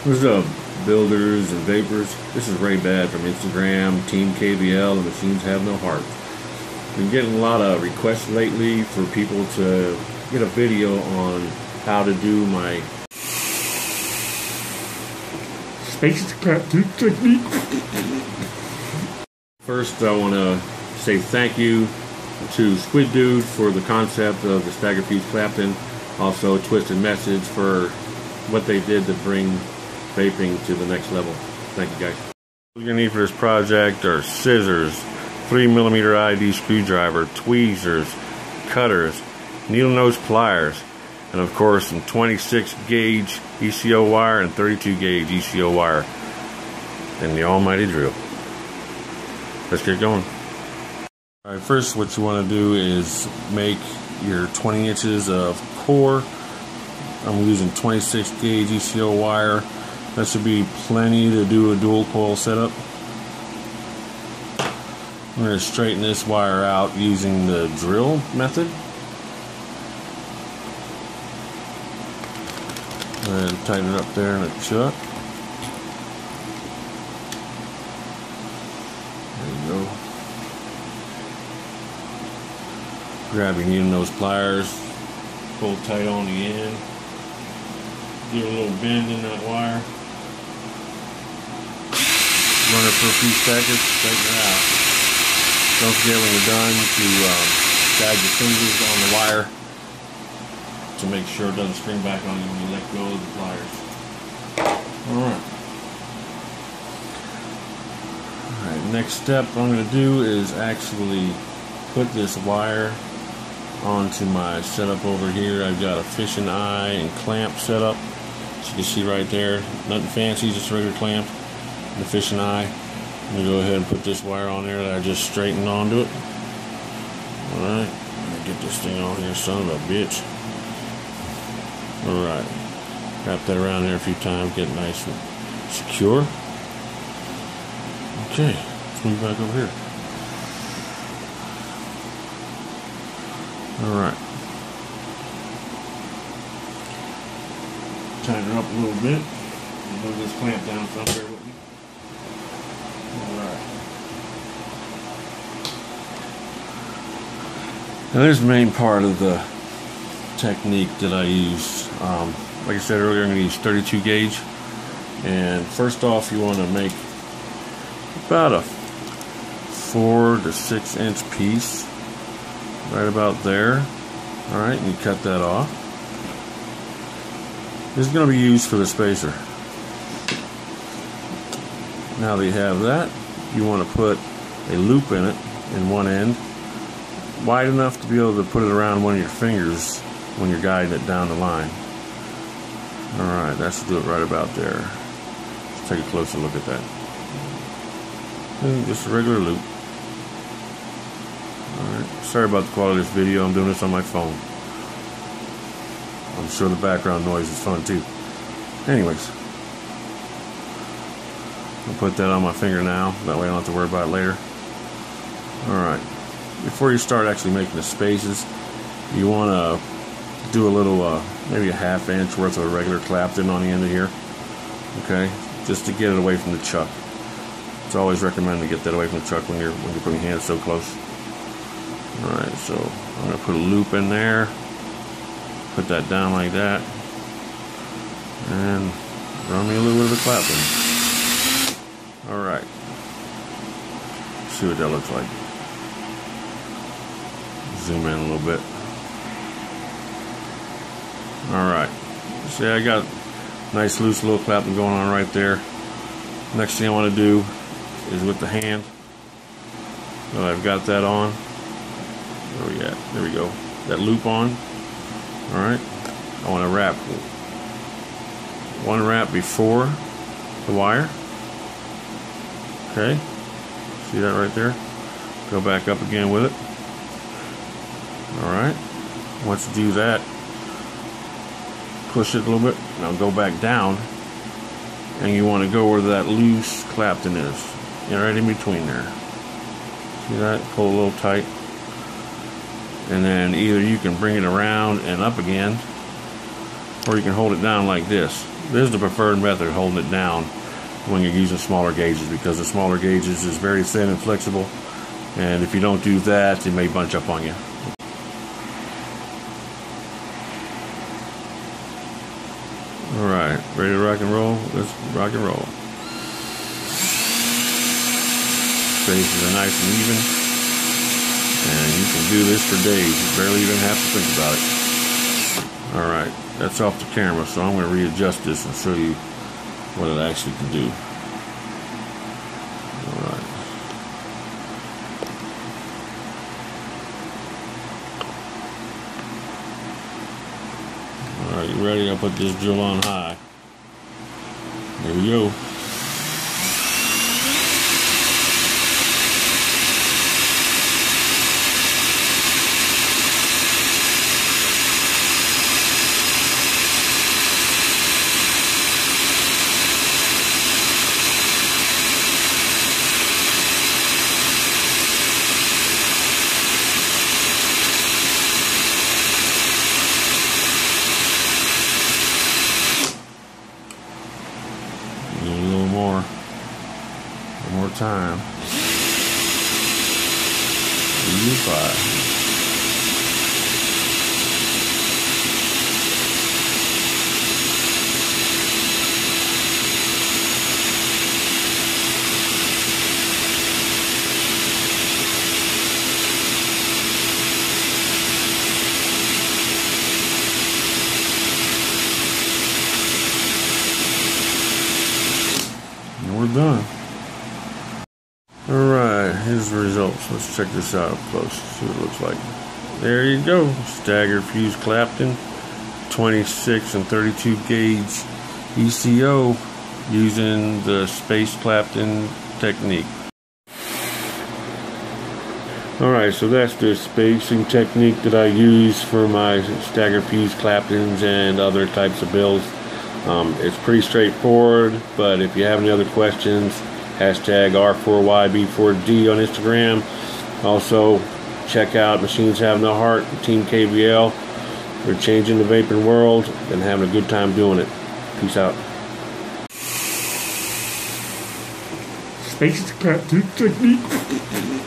What's up, builders and vapors? This is Ray Bad from Instagram, Team KVL, and Machines Have No Heart. Been getting a lot of requests lately for people to get a video on how to do my Staggered Clapton technique. First, I want to say thank you to Squid Dude for the concept of the Staggered Clapton. Also, Twisted Message for what they did to bring vaping to the next level. Thank you, guys. What you're gonna need for this project are scissors, 3mm ID screwdriver, tweezers, cutters, needle nose pliers, and of course some 26 gauge ECO wire and 32 gauge ECO wire, and the almighty drill. Let's get going. Alright, first what you want to do is make your 20 inches of core. I'm using 26 gauge ECO wire. That should be plenty to do a dual coil setup. I'm going to straighten this wire out using the drill method. And tighten it up there in a chuck. There you go. Grab your needle nose pliers, pull tight on the end. Give a little bend in that wire. Run it for a few seconds, straighten it out. Don't forget when you're done to guide your fingers on the wire to make sure it doesn't spring back on you when you let go of the pliers. Alright, next step I'm going to do is actually put this wire onto my setup over here. I've got a fishing eye and clamp setup. As you can see right there, nothing fancy, just a regular clamp. The fishing eye. I'm going to go ahead and put this wire on there that I just straightened onto it. Alright, get this thing on here, son of a bitch. Alright, wrap that around there a few times, get it nice and secure. Okay, let's move back over here. Alright. Tighten it up a little bit. Move this clamp down from there with me. Alright. Now there's the main part of the technique that I use. Like I said earlier, I'm going to use 32 gauge. And first off, you want to make about a 4 to 6 inch piece. Right about there. Alright, and you cut that off. This is going to be used for the spacer. Now that you have that, you want to put a loop in it in one end, wide enough to be able to put it around one of your fingers when you're guiding it down the line. Alright, that should do it right about there. Let's take a closer look at that. And just a regular loop. Alright, sorry about the quality of this video, I'm doing this on my phone. I'm sure the background noise is fun too. Anyways, I'll put that on my finger now, that way I don't have to worry about it later. Alright, before you start actually making the spaces, you want to do a little, maybe a ½ inch worth of a regular Clapton on the end of here. Okay, just to get it away from the chuck. It's always recommended to get that away from the chuck when you're putting your hands so close. Alright, so I'm going to put a loop in there. Put that down like that. And run me a little bit of a Clapton. Alright. See what that looks like. Zoom in a little bit. Alright. See, I got nice loose little Clapton going on right there. Next thing I want to do is with the hand. So I've got that on. Where we at? There we go. That loop on. Alright. I want to wrap one wrap before the wire. Okay. See that right there? Go back up again with it. Alright. Once you do that, push it a little bit. Now go back down. And you want to go where that loose Clapton is. Right in between there. See that? Pull a little tight. And then either you can bring it around and up again, or you can hold it down like this. this is the preferred method, holding it down when you're using smaller gauges, because the smaller gauges is very thin and flexible, and if you don't do that, it may bunch up on you. Alright, ready to rock and roll? Let's rock and roll. Spaces are nice and even, and you can do this for days. You barely even have to think about it. Alright, that's off the camera, so I'm going to readjust this and show you what it actually can do. Alright. Alright, you ready? I'll put this drill on high. There we go. One more time. 85. We're done. Alright, here's the results. Let's check this out up close, see what it looks like. There you go. Staggered fused Clapton, 26 and 32 gauge ECO using the Space Clapton technique. Alright, so that's the spacing technique that I use for my staggered fused Claptons and other types of builds. It's pretty straightforward, but if you have any other questions, hashtag R4YB4D on Instagram. Also, check out Machines Have No Heart, Team KBL. They're changing the vaping world and having a good time doing it. Peace out. Space Clapton technique.